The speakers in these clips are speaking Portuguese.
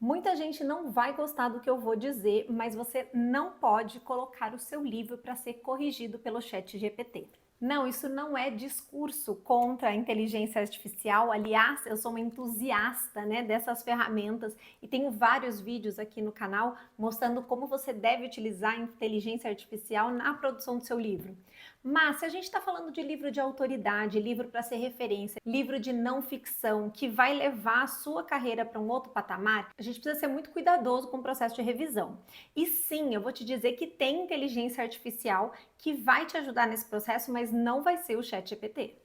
Muita gente não vai gostar do que eu vou dizer, mas você não pode colocar o seu livro para ser corrigido pelo ChatGPT. Não, isso não é discurso contra a inteligência artificial. Aliás, eu sou uma entusiasta, né, dessas ferramentas e tenho vários vídeos aqui no canal mostrando como você deve utilizar a inteligência artificial na produção do seu livro. Mas se a gente está falando de livro de autoridade, livro para ser referência, livro de não ficção, que vai levar a sua carreira para um outro patamar, a gente precisa ser muito cuidadoso com o processo de revisão. E sim, eu vou te dizer que tem inteligência artificial que vai te ajudar nesse processo, mas não vai ser o ChatGPT.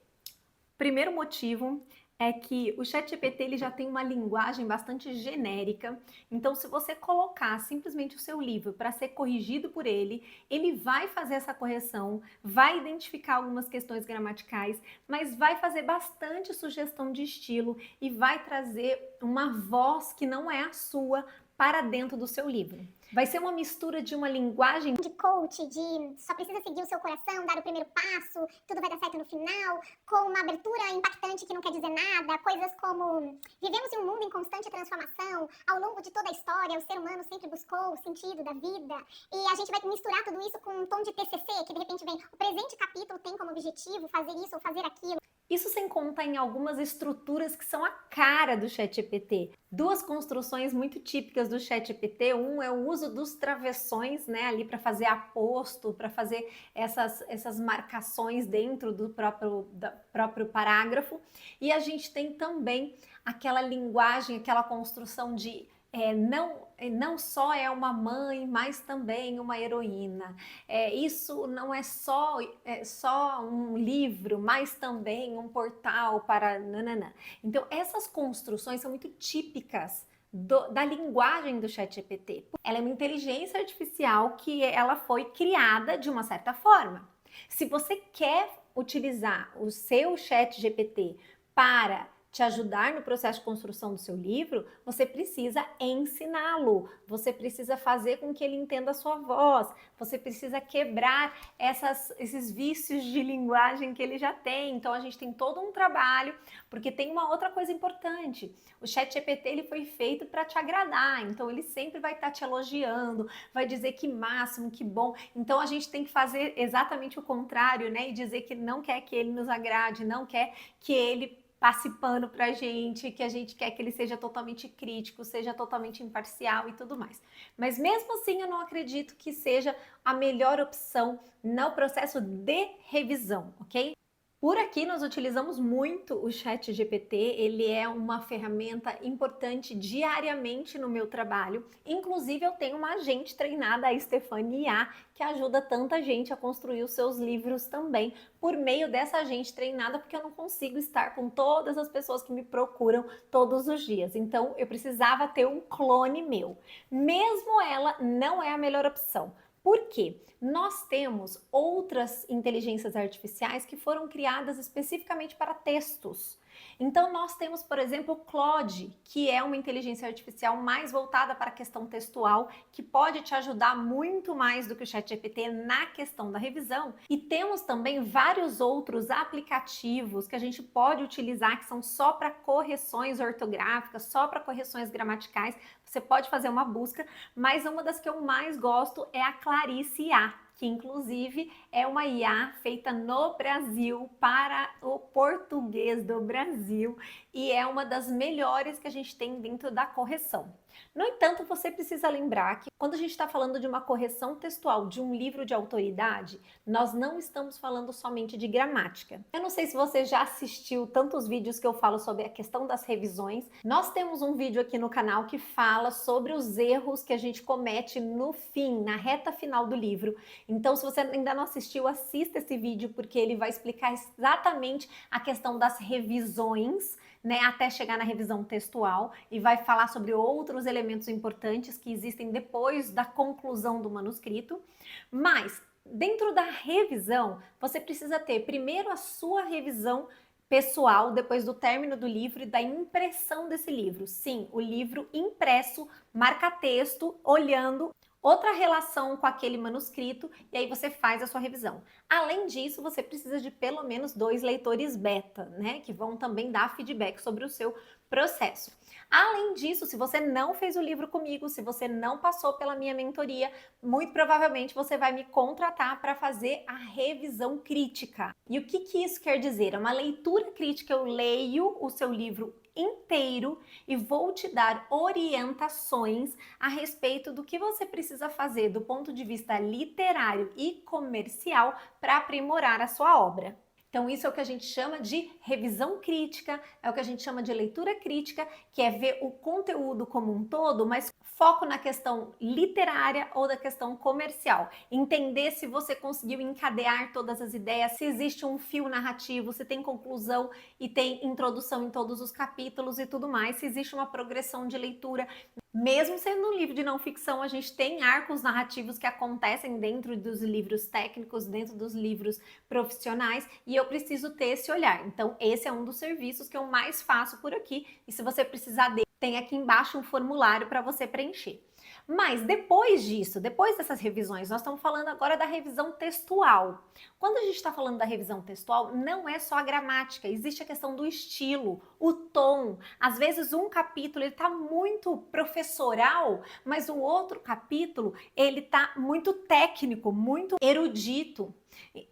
Primeiro motivo é que o ChatGPT ele já tem uma linguagem bastante genérica, então se você colocar simplesmente o seu livro para ser corrigido por ele, ele vai fazer essa correção, vai identificar algumas questões gramaticais, mas vai fazer bastante sugestão de estilo e vai trazer uma voz que não é a sua para dentro do seu livro. Vai ser uma mistura de uma linguagem de coach, de só precisa seguir o seu coração, dar o primeiro passo, tudo vai dar certo no final, com uma abertura impactante que não quer dizer nada, coisas como vivemos em um mundo em constante transformação, ao longo de toda a história, o ser humano sempre buscou o sentido da vida, e a gente vai misturar tudo isso com um tom de TCC, que de repente vem, o presente capítulo tem como objetivo fazer isso ou fazer aquilo. Isso sem contar em algumas estruturas que são a cara do ChatGPT. Duas construções muito típicas do ChatGPT, um é o uso dos travessões, né, ali para fazer aposto, para fazer essas marcações dentro do próprio parágrafo, e a gente tem também aquela linguagem, aquela construção de não só é uma mãe, mas também uma heroína. Isso não é só um livro, mas também um portal para nananã. Então, essas construções são muito típicas da linguagem do ChatGPT. Ela é uma inteligência artificial que ela foi criada de uma certa forma. Se você quer utilizar o seu ChatGPT para te ajudar no processo de construção do seu livro, você precisa ensiná-lo, você precisa fazer com que ele entenda a sua voz, você precisa quebrar esses vícios de linguagem que ele já tem. Então a gente tem todo um trabalho, porque tem uma outra coisa importante, o ChatGPT ele foi feito para te agradar, então ele sempre vai estar te elogiando, vai dizer que máximo, que bom. Então a gente tem que fazer exatamente o contrário, né, e dizer que não quer que ele nos agrade, não quer que ele passe pano pra gente, que a gente quer que ele seja totalmente crítico, seja totalmente imparcial e tudo mais. Mas mesmo assim eu não acredito que seja a melhor opção no processo de revisão, ok? Por aqui nós utilizamos muito o ChatGPT, ele é uma ferramenta importante diariamente no meu trabalho. Inclusive eu tenho uma agente treinada, a Stephanie IA, que ajuda tanta gente a construir os seus livros também, por meio dessa agente treinada, porque eu não consigo estar com todas as pessoas que me procuram todos os dias. Então eu precisava ter um clone meu. Mesmo ela não é a melhor opção. Por quê? Nós temos outras inteligências artificiais que foram criadas especificamente para textos. Então nós temos, por exemplo, o Claude, que é uma inteligência artificial mais voltada para a questão textual, que pode te ajudar muito mais do que o ChatGPT na questão da revisão. E temos também vários outros aplicativos que a gente pode utilizar que são só para correções ortográficas, só para correções gramaticais. Você pode fazer uma busca, mas uma das que eu mais gosto é a Clarice IA, que inclusive é uma IA feita no Brasil para o português do Brasil e é uma das melhores que a gente tem dentro da correção. No entanto, você precisa lembrar que quando a gente está falando de uma correção textual de um livro de autoridade, nós não estamos falando somente de gramática. Eu não sei se você já assistiu tantos vídeos que eu falo sobre a questão das revisões. Nós temos um vídeo aqui no canal que fala sobre os erros que a gente comete no fim, na reta final do livro. Então, se você ainda não assistiu, assista esse vídeo, porque ele vai explicar exatamente a questão das revisões, né, até chegar na revisão textual, e vai falar sobre outros elementos importantes que existem depois da conclusão do manuscrito. Mas, dentro da revisão, você precisa ter primeiro a sua revisão pessoal, depois do término do livro e da impressão desse livro. Sim, o livro impresso, marca-texto, olhando outra relação com aquele manuscrito, e aí você faz a sua revisão. Além disso, você precisa de pelo menos 2 leitores beta, né, que vão também dar feedback sobre o seu processo. Além disso, se você não fez o livro comigo, se você não passou pela minha mentoria, muito provavelmente você vai me contratar para fazer a revisão crítica. E o que isso quer dizer? É uma leitura crítica, eu leio o seu livro inteiro e vou te dar orientações a respeito do que você precisa fazer do ponto de vista literário e comercial para aprimorar a sua obra. Então, isso é o que a gente chama de revisão crítica, é o que a gente chama de leitura crítica, que é ver o conteúdo como um todo, mas foco na questão literária ou da questão comercial. Entender se você conseguiu encadear todas as ideias, se existe um fio narrativo, se tem conclusão e tem introdução em todos os capítulos e tudo mais, se existe uma progressão de leitura. Mesmo sendo um livro de não ficção, a gente tem arcos narrativos que acontecem dentro dos livros técnicos, dentro dos livros profissionais, e eu preciso ter esse olhar. Então, esse é um dos serviços que eu mais faço por aqui, e se você precisar dele, tem aqui embaixo um formulário para você preencher. Mas depois disso, depois dessas revisões, nós estamos falando agora da revisão textual. Quando a gente está falando da revisão textual, não é só a gramática, existe a questão do estilo, o tom. Às vezes um capítulo está muito professoral, mas o outro capítulo ele está muito técnico, muito erudito.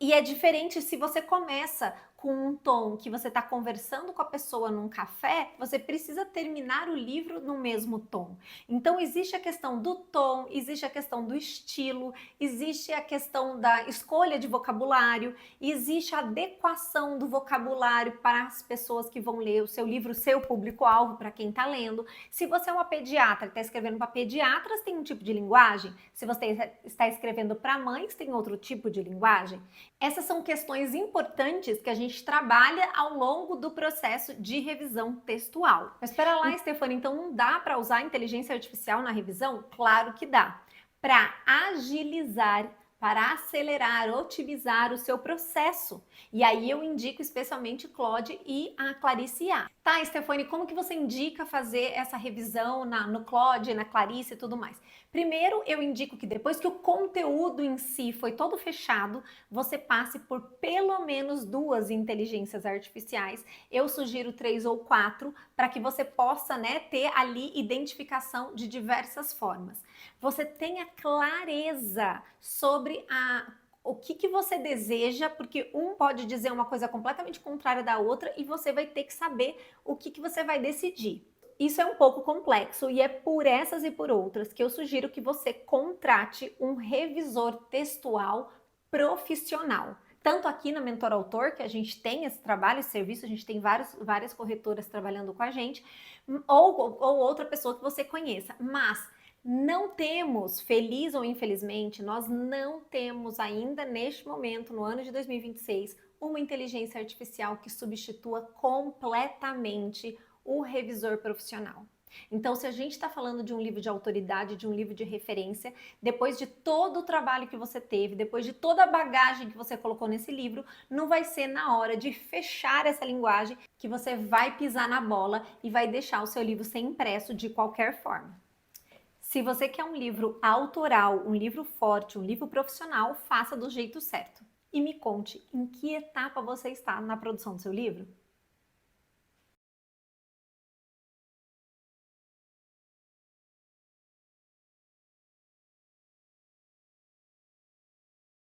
E é diferente se você começa com um tom que você está conversando com a pessoa num café, você precisa terminar o livro no mesmo tom. Então existe a questão do tom, existe a questão do estilo, existe a questão da escolha de vocabulário, existe a adequação do vocabulário para as pessoas que vão ler o seu livro, o seu público-alvo, para quem está lendo. Se você é uma pediatra e está escrevendo para pediatras, tem um tipo de linguagem. Se você está escrevendo para mães, tem outro tipo de linguagem. Essas são questões importantes que a gente trabalha ao longo do processo de revisão textual. Mas espera lá, Stefania, então não dá para usar a inteligência artificial na revisão? Claro que dá. Para agilizar, para acelerar, otimizar o seu processo. E aí eu indico especialmente Claude e a Clarice IA. Tá, Stefania, como que você indica fazer essa revisão no Claude, na Clarice e tudo mais? Primeiro, eu indico que depois que o conteúdo em si foi todo fechado, você passe por pelo menos 2 inteligências artificiais. Eu sugiro 3 ou 4 para que você possa, ter ali identificação de diversas formas. Você tenha clareza sobre o que você deseja, porque um pode dizer uma coisa completamente contrária da outra e você vai ter que saber o que você vai decidir. Isso é um pouco complexo e é por essas e por outras que eu sugiro que você contrate um revisor textual profissional. Tanto aqui na Mentor Autor, que a gente tem esse trabalho, esse serviço, a gente tem várias corretoras trabalhando com a gente, ou outra pessoa que você conheça, mas não temos, feliz ou infelizmente, nós não temos ainda neste momento, no ano de 2026, uma inteligência artificial que substitua completamente o revisor profissional. Então, se a gente está falando de um livro de autoridade, de um livro de referência, depois de todo o trabalho que você teve, depois de toda a bagagem que você colocou nesse livro, não vai ser na hora de fechar essa linguagem que você vai pisar na bola e vai deixar o seu livro ser impresso de qualquer forma. Se você quer um livro autoral, um livro forte, um livro profissional, faça do jeito certo. E me conte em que etapa você está na produção do seu livro.